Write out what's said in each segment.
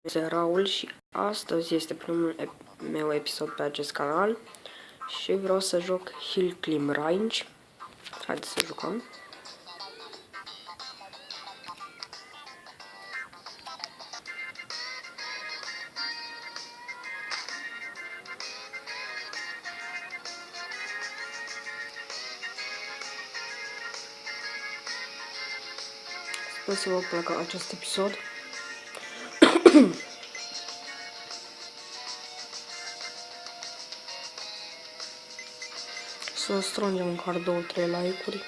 Este Raul și astăzi este primul meu episod pe acest canal și vreau să joc Hill Climb Range. Haideți să jucăm. Sper să vă placă acest episod. Să strângem măcar 2-3 like-uri.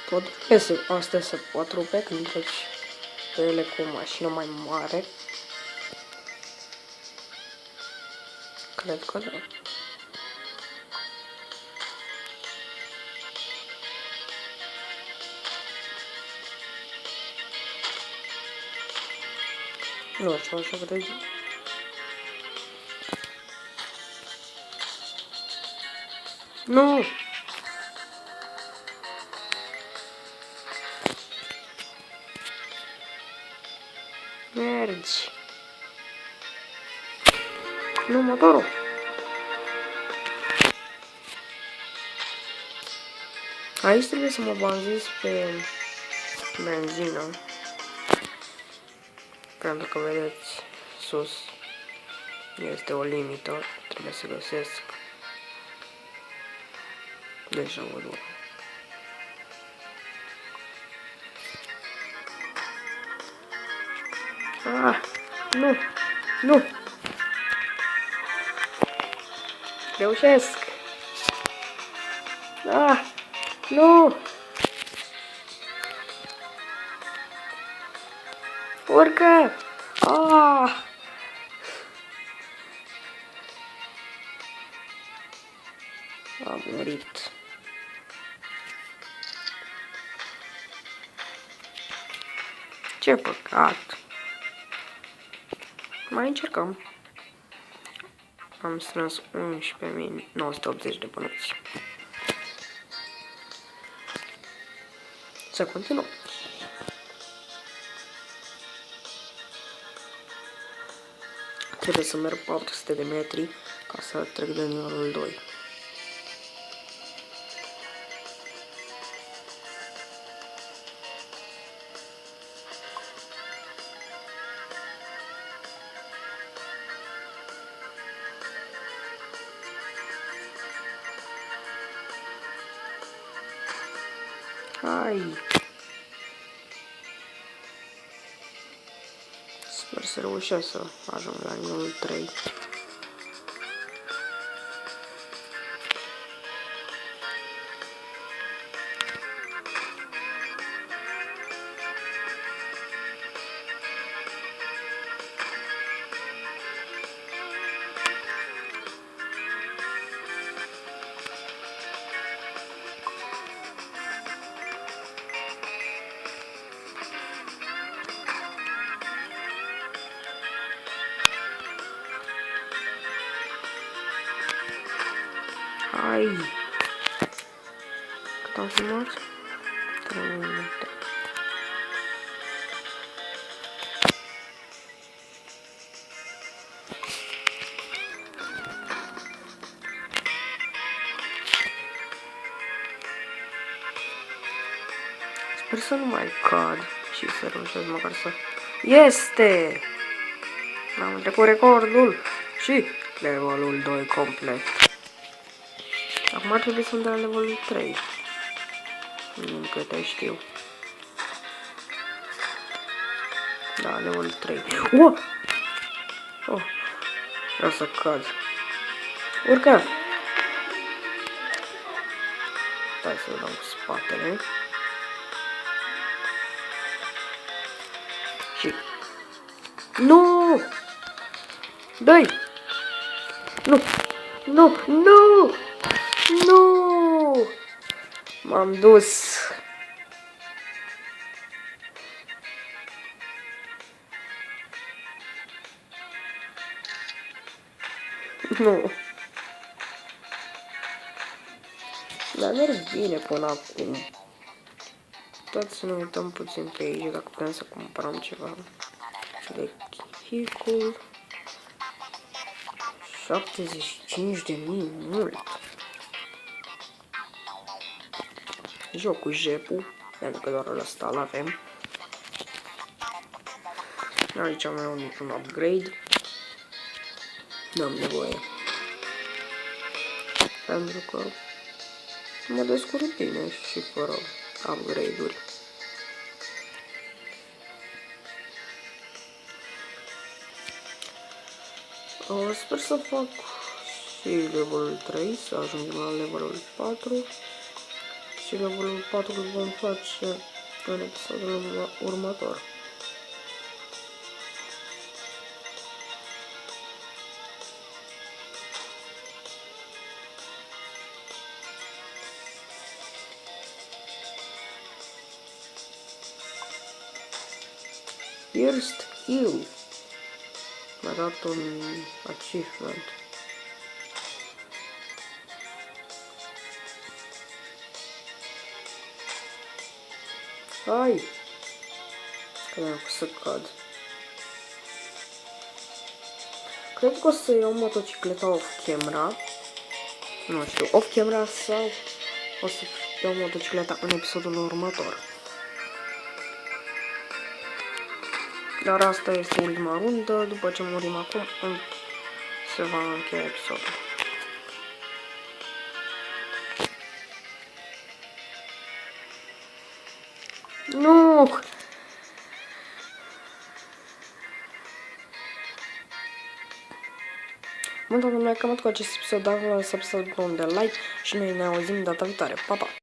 Pot rupe, astea se pot rupe când treci pe ele cu o mașină mai mare. Cred că da. Nu știu, așa cred. Nu! Mergi! Nu, motorul! Aici trebuie să mă bazez pe benzină. Pentru că, vedeți, sus este o limită. Trebuie să găsesc. Deja văd una. Ah! Nu! Nu! Reușesc! Ah! Nu! Urcă! Ah! Am murit. Ce păcat! Mai încercăm. Am strâns 11.980 de bănuți. Să continuăm. Trebuie să merg 400 de metri ca să trec de nivelul 2. Hai! Sper să reușesc să ajung la nivelul 3. Hai! Cât am filmat? 3 minute. Sper să nu mai cad și să reușesc măcar să... Este! Am trecut recordul și levelul 2 complet. Acum ar trebui să-mi dea levelul 3. Din câte știu. Da, levelul 3. Oh! Oh! Vreau să cad. Urcă! Stai să dau cu spatele. Și... Nu! Dă-i! Nu! Nu! Nu! Nu! M-am dus. Nu. Dar merg bine până acum. Tot să ne uităm puțin pe aici dacă putem să cumpărăm ceva. Vehicul. 75.000, mult. Jocul Jepu, pentru că doar ăsta îl avem. Aici am eu niciun upgrade. N-am nevoie. Pentru că mă descurc bine și fără upgrade-uri. Sper să fac și levelul 3, să ajungem la levelul 4. Și levelul 4 îl vom face în episodul următor. First kill. Mi-a dat un achievement. Hai! Că mi-am să cad. Cred că o să iau motocicleta off-camera. Nu știu, off-camera sau o să iau motocicleta în episodul următor. Dar asta este ultima rundă, după ce murim acum, se va încheia episodul. Nu! Bun, domnule, cam atât cu acest episod, dacă vă lăsați butonul de like și noi ne auzim data viitoare. Pa, pa!